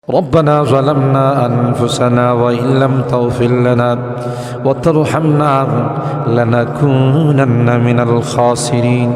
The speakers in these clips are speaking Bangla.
ربنا ظلمنا أنفسنا وإن لم تغفر لنا وترحمنا لنكونن من الخاسرين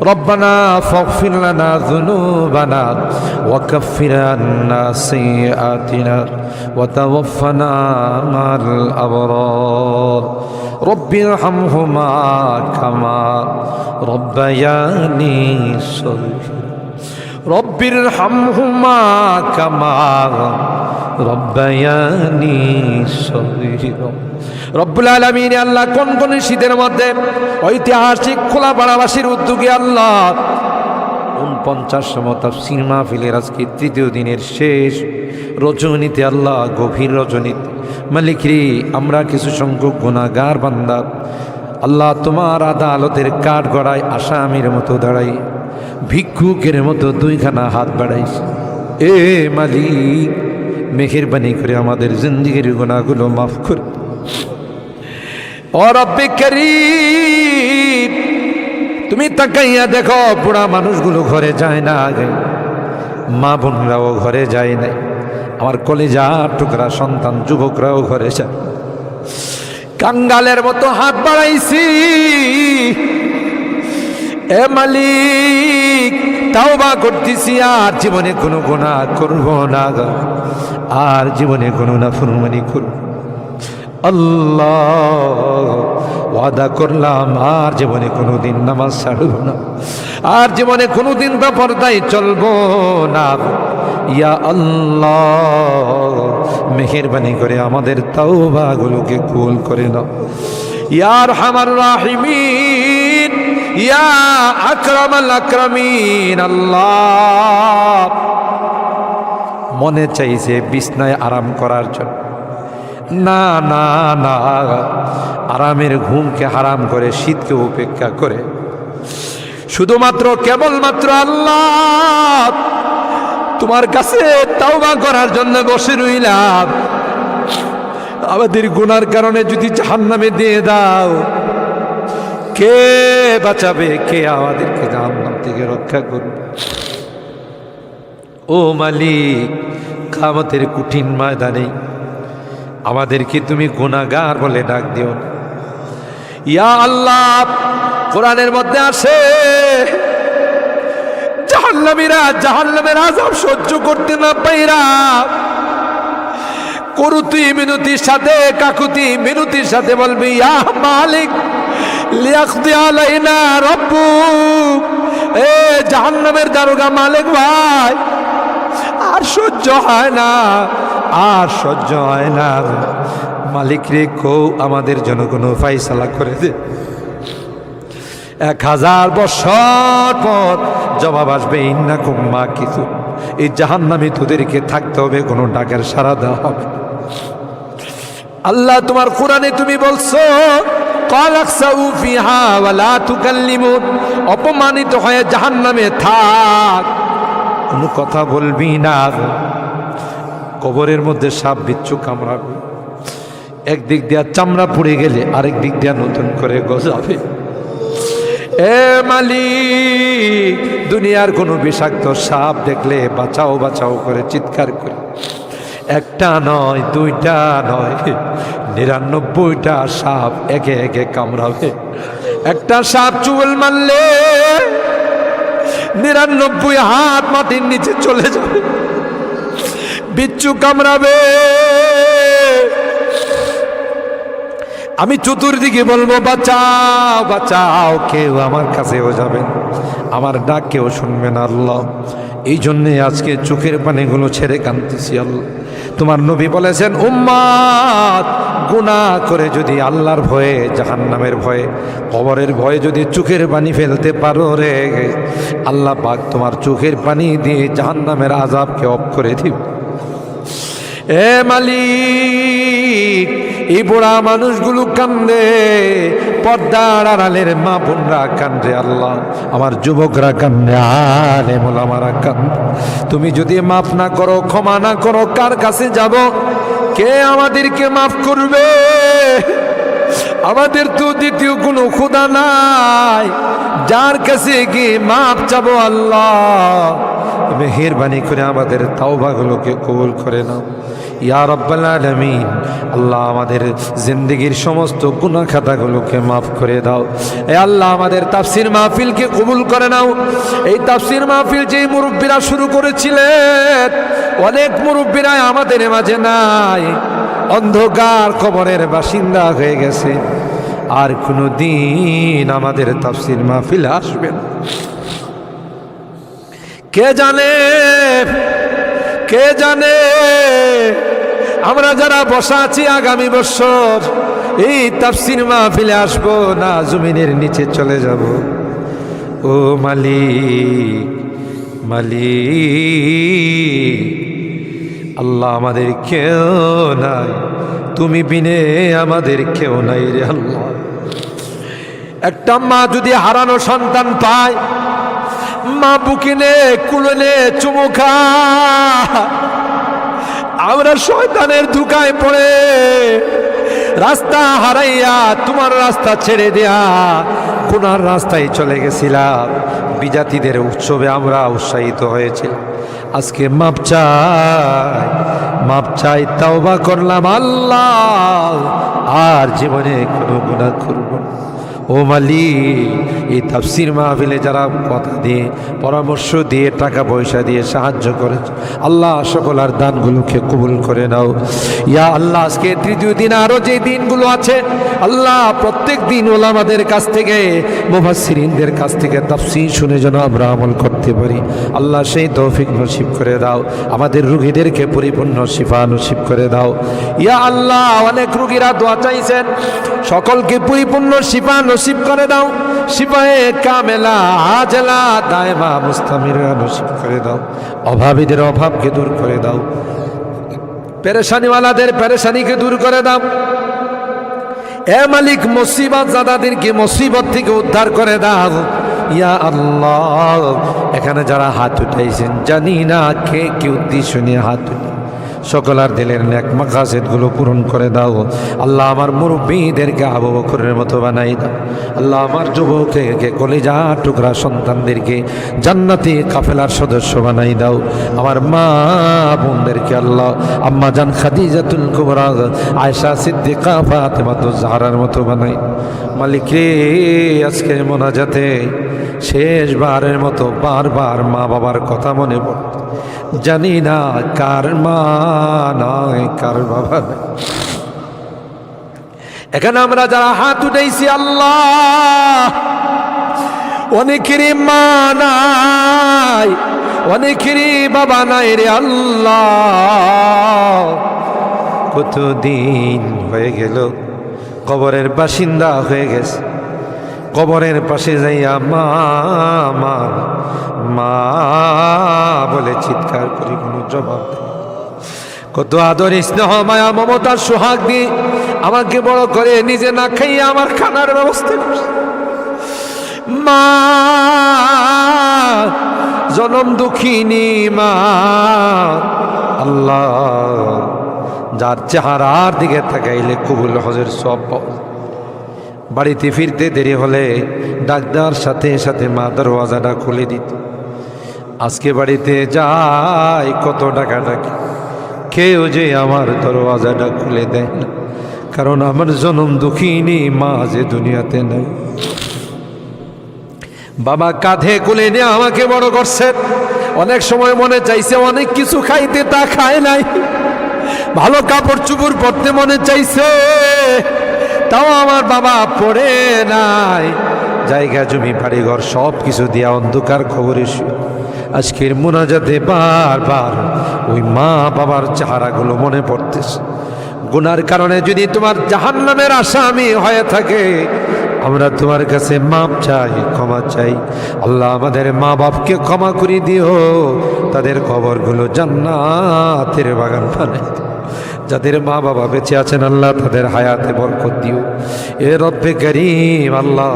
ربنا فاغفر لنا ذنوبنا وكفر عنا سيئاتنا وتوفنا مع الأبرار رب ارحمهما كما ربياني صغيرا رب ارحمهما كما ربياني صغيرا রব্বুল আলামিন আল্লাহ কোন শীতের মধ্যে ঐতিহাসিক খোলাপাড়াবাসীর উদ্যোগে আল্লাহ 49তম তাফসীর মাহফিলের আজকে তৃতীয় দিনের শেষ রজনীতে আল্লাহ গভীর রজনীতে মালিক রে আমরা কিছু সংখ্যক গুনাহগার বান্দা আল্লাহ তোমার আদালতের কাঠগড়ায় আসামির মতো দাঁড়াই ভিক্ষুকের মতো দুইখানা হাত বাড়াইছি এ মালিক মেহেরবানি করে আমাদের জিন্দেগির গুনাহগুলো মাফ করে ও রব্বে করিম তুমি তাকাইয়া দেখো বুড়া মানুষগুলো ঘরে যায় না আগে মা বোনরাও ঘরে যায় নাই আমার কলিজার টুকরা সন্তান যুবকরাও ঘরে যায় কাঙ্গালের মতো হাত বাড়াইছি এ মালিক তাওবা করতেছি আর জীবনে কোনো গুনাহ করব না আর জীবনে কোনো নাফরমানি করব আল্লাহ ওয়াদা করলাম আর জীবনে কোনোদিন নামাজ ছাড়ব না আর জীবনে কোনোদিন বেপরদায় চলবো না ইয়া আল্লাহ মেহেরবানি করে আমাদের তাওবাগুলোকে কবুল করে নাও ইয়া আরহামার রাহিমিন ইয়া আকরামাল আকরামিন আল্লাহ মনে চাইছে বিছনায় আরাম করার জন্য না না না আরামের ঘুমকে হারাম করে শীতকে উপেক্ষা করে শুধুমাত্র কেবলমাত্র আল্লাহ তোমার কাছে তাওবা করার জন্য বসে রইলাম আমাদের গুনার কারণে যদি জাহান্নামে দিয়ে দাও কে বাঁচাবে কে আমাদেরকে জাহান্নাম থেকে রক্ষা করবে ও মালিক কিয়ামতের কঠিন ময়দানে আমাদেরকে তুমি গুনাহগার বলে ডাক দিও না ইয়া আল্লাহ কোরআনের মধ্যে আসে জাহান্নামীরা জাহান্নামের আযাব সহ্য করতে না পাইরা করুতি মিনতির সাথে কাকুতি মিনতির সাথে বলবি ইয়া মালিক লিয়াকদি আলাইনা রাব্বুক এ জাহান্নামের দারোগা মালিক ভাই আর সহ্য হয় না আর সহ্য হয় না মালিক রে কও আমাদের জন্য কোনো ফায়সালা করে দে 1000 বছর পর জবাব আসবে ইন্নাকুম মাকিসু এই জাহান্নামে তোদেরকে থাকতে হবে কোনো ডাকের সাড়া দেওয়া হবে আল্লাহ তোমার কোরআনে তুমি বলছো কালাকসাউ ফিহা ওয়ালা তুকাল্লিমুন অপমানিত হয়ে জাহান্নামে থাক কোনো কথা বলবি না কবরের মধ্যে সাপ বিচ্ছু কামড়াবে একদিক দিয়া চামড়া পুড়ে গেলে আরেক দিক দিয়া নতুন করে গজাবে এ মালিক দুনিয়ার কোনো বিষাক্ত সাপ দেখলে বাঁচাও বাঁচাও করে চিৎকার করে একটা নয় দুইটা নয় 99টা সাপ একে একে কামড়াবে একটা সাপ চুল মারলে 99 হাত মাটির নিচে চলে যাবে বিচ্ছু কামড়াবে আমি চতুর্দিকে বলবো বাঁচাও বাঁচাও কেউ আমার কাছেও যাবেন আমার ডাক কেউ শুনবেন আল্লাহ এই জন্যে আজকে চোখের পানিগুলো ছেড়ে কাঁদতেছি আল্লাহ তোমার নবী বলেছেন উম্মাত গুনাহ করে যদি আল্লাহর ভয়ে জাহান্নামের ভয়ে কবরের ভয়ে যদি চোখের পানি ফেলতে পারো রে আল্লাহ পাক তোমার চোখের পানি দিয়ে জাহান্নামের আযাবকে অফ করে দিবে এ মালিক এই বুড়া মানুষগুলো কান্দে পর্দার আড়ালের মা বোনরা কান্দে আল্লাহ আমার যুবকরা কান্দে আলেম ওলামারা কান্দে তুমি যদি মাফ না করো ক্ষমা না করো কার কাছে যাব কে আমাদেরকে মাফ করবে আমাদের তো দ্বিতীয় কোনো খোদা নাই যার কাছে গিয়ে মাফ চাবো আল্লাহ মেহেরবানি করে আমাদের তাওবাগুলোকে কবুল করে নাও ইয়া রাব্বাল আলামিন। আল্লাহ আমাদের জিন্দেগির সমস্ত গুনাহ খাতাগুলোকে মাফ করে দাও। এ আল্লাহ আমাদের তাফসীর মাহফিলকে কবুল করে নাও। এই তাফসীর মাহফিল যেই মুরব্বীরা শুরু করেছিলেন, অনেক মুরব্বীরা আমাদের মাঝে নাই, অন্ধকার কবরের বাসিন্দা হয়ে গেছে, আর কোনো দিন আমাদের তাফসীর মাহফিল আসবে না। কে জানে, কে জানে আমরা যারা বসা আছি আগামী বছর এই তাফসীর মাহফিলে আসবো না জমিনের নিচে চলে যাব। ও মালিক, মালিক আল্লাহ, আমাদের কেউ নাই, তুমি বিনে আমাদের কেউ নাই রে আল্লাহ। একটা মা যদি হারানো সন্তান পায়, মা বুকিনে কুলনে চুমু খায়, আমরা শয়তানের ধোঁকায় পড়ে রাস্তা হারাইয়া তোমার রাস্তা ছেড়ে দেয়া গুনার রাস্তায় চলে গেছিলাম। বিজাতিদের উৎসবে আমরা উৎসাহিত হয়েছিলাম, আজকে মাপ চাই, মাপ চাই, তাওবা করলাম আল্লাহ, আর জীবনে কোনো গুনাহ করব না। ও মালিক, এই তাফসীর মাহফিলে যারা কথা দিয়ে, পরামর্শ দিয়ে, টাকা পয়সা দিয়ে সাহায্য করেছে, আল্লাহ সকলের দানগুলোকে কবুল করে নাও ইয়া আল্লাহ। আজকে তৃতীয় দিন, আরও যে দিনগুলো আছে আল্লাহ, প্রত্যেক দিন ওলামাদের কাছ থেকে, মুফাসসিরিনদের কাছ থেকে তাফসীর শুনে যেন আমরা আমল করতে পারি আল্লাহ, সেই তৌফিক নসিব করে দাও। আমাদের রোগীদেরকে পরিপূর্ণ শিফা নসিব করে দাও ইয়া আল্লাহ। অনেক রোগীরা দোয়া চাইছেন, সকলকে পরিপূর্ণ শিফা নসিব করে দাও, শিফায়ে কামেলা আজলা দায়মা মুস্তামিরা নসিব করে দাও। অভাবীদের অভাবকে দূর করে দাও, পেরেশানিওয়ালাদের পেরেশানিকে দূর করে দাও। এ মালিক, মুসিবত জাদাদেরকে মুসিবত থেকে উদ্ধার করে দাও ইয়া আল্লাহ। এখানে যারা হাত উঠাইছেন, জানি না কে কি উদ্দেশ্য নিয়ে হাত উঠে, সকলার দিলের নেক মাকাসিদগুলো পূরণ করে দাও আল্লাহ। আমার মুরব্বীদেরকে আবু বকরের মতো বানাই দাও আল্লাহ। আমার যুবককে কলিজা টুকরা সন্তানদেরকে জান্নাতি কাফেলার সদস্য বানাই দাও। আমার মা বোনদেরকে আল্লাহ, আম্মা জান খাদিজাতুল কুবরা, আয়েশা সিদ্দিকা, ফাতেমাতুজ জাহরার মতো বানাই। মালিক রে, আজকের মোনাজাতে শেষবারের মতো বারবার মা বাবার কথা মনে পড়ে, জানি না কার মা নাই, কার বাবা নাই। এখানে আমরা যারা হাত উঠাইছি আল্লাহ, অনেকেরই মা নাই, অনেকেরই বাবা নাই রে আল্লাহ। কতদিন হয়ে গেল কবরের বাসিন্দা হয়ে গেছে, কবরের পাশে যাইয়া মা মা মা বলে চিৎকার করি, কোনো জবাব দেয়। কত আদর স্নেহ মায়া মমতার সোহাগ দিয়ে আমাকে বড় করে, নিজে না খাইয়ে আমার খানার ব্যবস্থা করছে। মা জনম দুঃখিনী মা আল্লাহ, যার চেহারার দিকে তাকাইলে কবুল হজের সব পাওয়া। বাড়িতে ফিরতে দেরি হলে ডাক্তার সাথে সাথে মা দরওয়াজাটা খুলে দিত। আজকে বাড়িতে যাই কত টাকা ডাকি, কেউ যে আমার দরওয়াজাটা খুলে দেয় না, কারণ আমার জনম দুঃখিনী মা যে দুনিয়াতে নেই। বাবা কাঁধে কোলে নিয়ে আমাকে বড় করছে। অনেক সময় মনে চাইছে অনেক কিছু খাইতে, তা খায় নাই। ভালো কাপড় চুপড় পরতে মনে চাইছে, তাও আমার বাবা পড়ে নাই। জায়গা জমি বাড়িঘর সব কিছু দিয়া অন্ধকার খবরে আজকের মোনাজাতে বারবার ওই মা বাবার চেহারাগুলো মনে পড়তেছে। গুনার কারণে যদি তোমার জাহান্নামের আসামি হয়ে থাকে, আমরা তোমার কাছে মাপ চাই, ক্ষমা চাই আল্লাহ। আমাদের মা বাপকে ক্ষমা করে দিও, তাদের কবরগুলো জান্নাতের বাগান বানাই। যাদের মা বাবা বেঁচে আছেন আল্লাহ, তাদের হায়াতে বরকত দিও। এ রব্বে করিম আল্লাহ,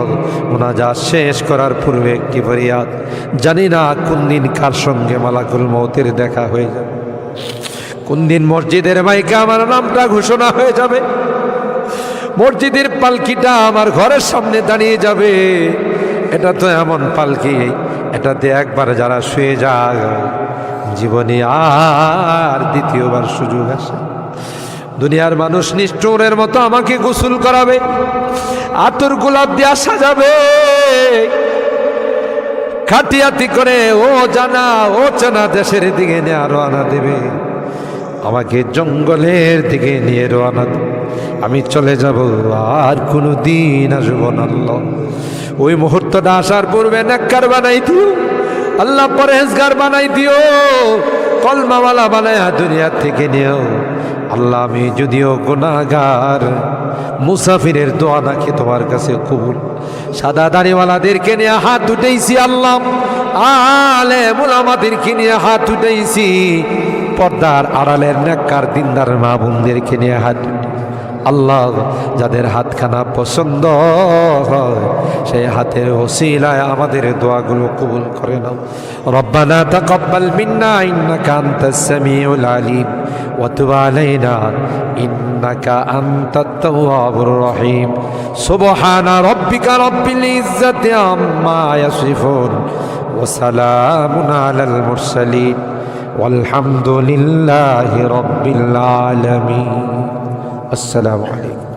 মুনাজাত শেষ করার পূর্বে একটি ফরিয়াদ, জানি না কোন দিন কার সঙ্গে মালাকুল মৌতের দেখা হয়ে যাবে, কোন দিন মসজিদের মাইকে আমার নামটা ঘোষণা হয়ে যাবে, মসজিদের পালকিটা আমার ঘরের সামনে দাঁড়িয়ে যাবে। এটা তো এমন পালকি, এটাতে একবার যারা শুয়ে যায় জীবনে আর দ্বিতীয়বার সুযোগ আসে। দুনিয়ার মানুষ নিষ্ঠুরের মতো আমাকে গোসল করাবে, আতর গোলাপ দিয়া সাজাবে, খাটিয়াতি করে ও জানা ও চেনা দেশের দিকে নিয়ে রওনা দেবে, আমাকে জঙ্গলের দিকে নিয়ে রওনা দেবে। আমি চলে যাব, আর কোনো দিন আসব না আল্লাহ। ওই মুহূর্তটা আসার পূর্বে নেককার বানাই দিও আল্লাহ, পরহেজগার বানাই দিও, কলমাওয়ালা বানায় দুনিয়া থেকে নিও আল্লাহ। আমি যদিও গুনাহগার, মুসাফিরের দোয়া নাকি তোমার কাছে কবুল। সাদা দাড়িওয়ালাদেরকে নিয়ে হাত উঠেছি আল্লাহ, আলেম ওলামাদেরকে নিয়ে হাত উঠেছি, পর্দার আড়ালের নেককার দিনদার মা বোনদেরকে নিয়ে হাত আল্লাহ। যাদের হাতখানা পছন্দ হয় সেই হাতের ওসিলায় আমাদের দোয়াগুলো কবুল করে নাও। রব্বানা তাকাব্বাল মিন্না ইন্নাকা আনতাস সামিউল আলিম ওয়া তুব আলাইনা ইন্নাকা আনতাত তাওয়াবুর রহিম। সুবহানা রাব্বিকা রাব্বিল ইজ্জাতি আম্মা ইয়াসিফুন ওয়া সালামুন আলাল মুরসালিন ওয়ালহামদুলিল্লাহি রাব্বিল আলামিন। আসসালামু আলাইকুম।